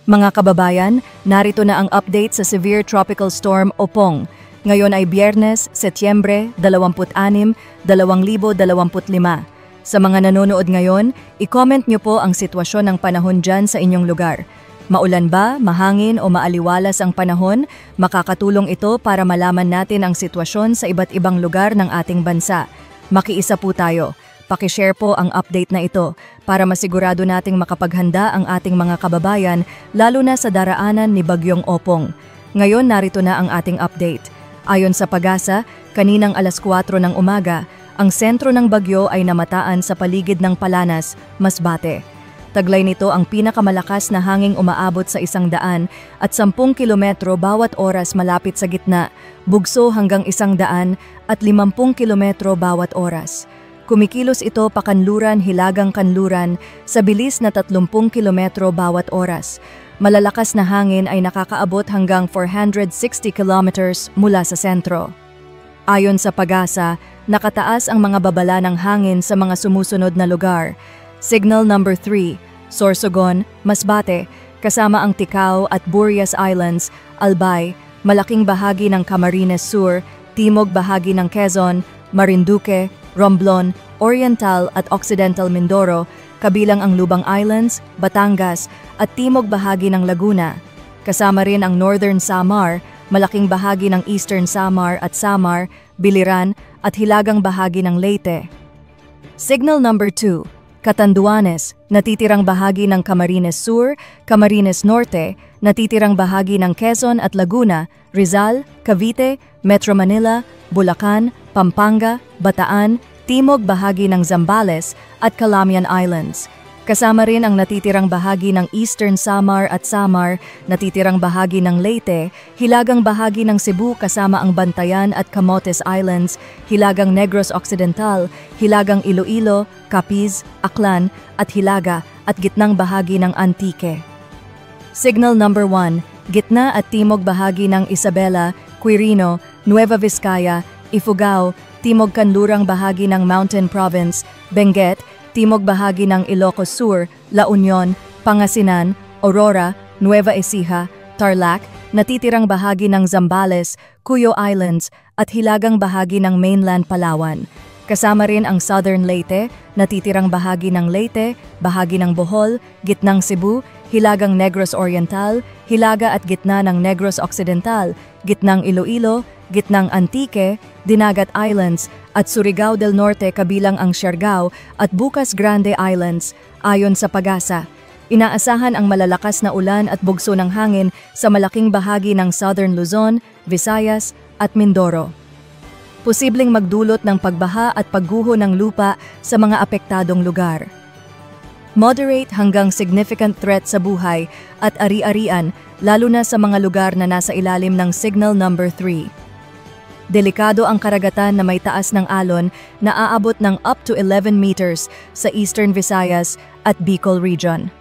Mga kababayan, narito na ang update sa Severe Tropical Storm Opong. Ngayon ay Biyernes, Setyembre 26, 2025. Sa mga nanonood ngayon, i-comment nyo po ang sitwasyon ng panahon dyan sa inyong lugar. Maulan ba, mahangin o maaliwalas ang panahon? Makakatulong ito para malaman natin ang sitwasyon sa iba't ibang lugar ng ating bansa. Makiisa po tayo. Pakishare po ang update na ito para masigurado nating makapaghanda ang ating mga kababayan lalo na sa daraanan ni Bagyong Opong. Ngayon narito na ang ating update. Ayon sa PAGASA, kaninang alas 4 ng umaga, ang sentro ng bagyo ay namataan sa paligid ng Palanas, Masbate. Taglay nito ang pinakamalakas na hanging umaabot sa 100 at 10 kilometro bawat oras malapit sa gitna, bugso hanggang 100 at 50 kilometro bawat oras. Kumikilos ito pakanluran hilagang kanluran sa bilis na 30 kilometro bawat oras. Malalakas na hangin ay nakakaabot hanggang 460 kilometers mula sa sentro. Ayon sa PAGASA, nakataas ang mga babala ng hangin sa mga sumusunod na lugar. Signal number 3, Sorsogon, Masbate, kasama ang Ticao at Burias Islands, Albay, malaking bahagi ng Camarines Sur, timog bahagi ng Quezon, Marinduque, Romblon, Oriental at Occidental Mindoro, kabilang ang Lubang Islands, Batangas at timog bahagi ng Laguna. Kasama rin ang Northern Samar, malaking bahagi ng Eastern Samar at Samar, Biliran at hilagang bahagi ng Leyte. Signal number 2, Catanduanes, natitirang bahagi ng Camarines Sur, Camarines Norte, natitirang bahagi ng Quezon at Laguna, Rizal, Cavite, Metro Manila, Bulacan, Pampanga, Bataan, timog bahagi ng Zambales at Calamian Islands. Kasama rin ang natitirang bahagi ng Eastern Samar at Samar, natitirang bahagi ng Leyte, hilagang bahagi ng Cebu kasama ang Bantayan at Camotes Islands, hilagang Negros Occidental, hilagang Iloilo, Capiz, Aklan at Hilaga at gitnang bahagi ng Antique. Signal number 1, gitna at timog bahagi ng Isabela, Quirino, Nueva Vizcaya, Ifugao, timog kanlurang bahagi ng Mountain Province, Benguet, timog bahagi ng Ilocos Sur, La Union, Pangasinan, Aurora, Nueva Ecija, Tarlac, natitirang bahagi ng Zambales, Cuyo Islands at hilagang bahagi ng mainland Palawan. Kasama rin ang Southern Leyte, natitirang bahagi ng Leyte, bahagi ng Bohol, gitnang Cebu, hilagang Negros Oriental, hilaga at gitna ng Negros Occidental, gitnang Iloilo, gitnang Antique, Dinagat Islands at Surigao del Norte kabilang ang Siargao at Bukas Grande Islands. Ayon sa PAGASA, inaasahan ang malalakas na ulan at bugso ng hangin sa malaking bahagi ng Southern Luzon, Visayas at Mindoro. Posibleng magdulot ng pagbaha at pagguho ng lupa sa mga apektadong lugar. Moderate hanggang significant threat sa buhay at ari-arian lalo na sa mga lugar na nasa ilalim ng Signal number 3. Delikado ang karagatan na may taas ng alon na aabot ng up to 11 meters sa Eastern Visayas at Bicol Region.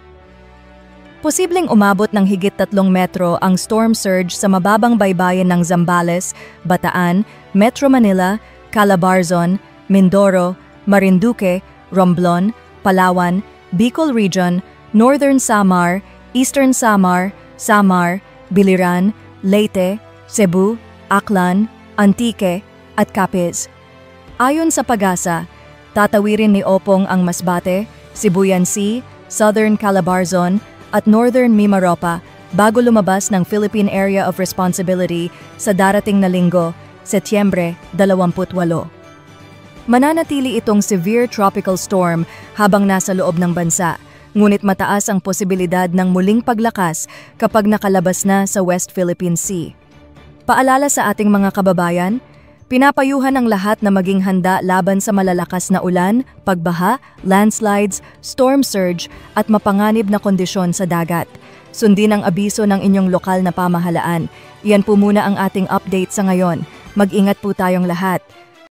Posibleng umabot ng higit 3 metro ang storm surge sa mababang baybayin ng Zambales, Bataan, Metro Manila, Calabarzon, Mindoro, Marinduque, Romblon, Palawan, Bicol Region, Northern Samar, Eastern Samar, Samar, Biliran, Leyte, Cebu, Aklan, Antique at Capiz. Ayon sa PAGASA, tatawirin ni Opong ang Masbate, Sibuyan Sea, Southern Calabarzon at Northern Mimaropa bago lumabas ng Philippine Area of Responsibility sa darating na linggo, Setyembre 28. Mananatili itong severe tropical storm habang nasa loob ng bansa, ngunit mataas ang posibilidad ng muling paglakas kapag nakalabas na sa West Philippine Sea. Paalala sa ating mga kababayan, pinapayuhan ang lahat na maging handa laban sa malalakas na ulan, pagbaha, landslides, storm surge at mapanganib na kondisyon sa dagat. Sundin ang abiso ng inyong lokal na pamahalaan. Iyan po muna ang ating update sa ngayon. Mag-ingat po tayong lahat.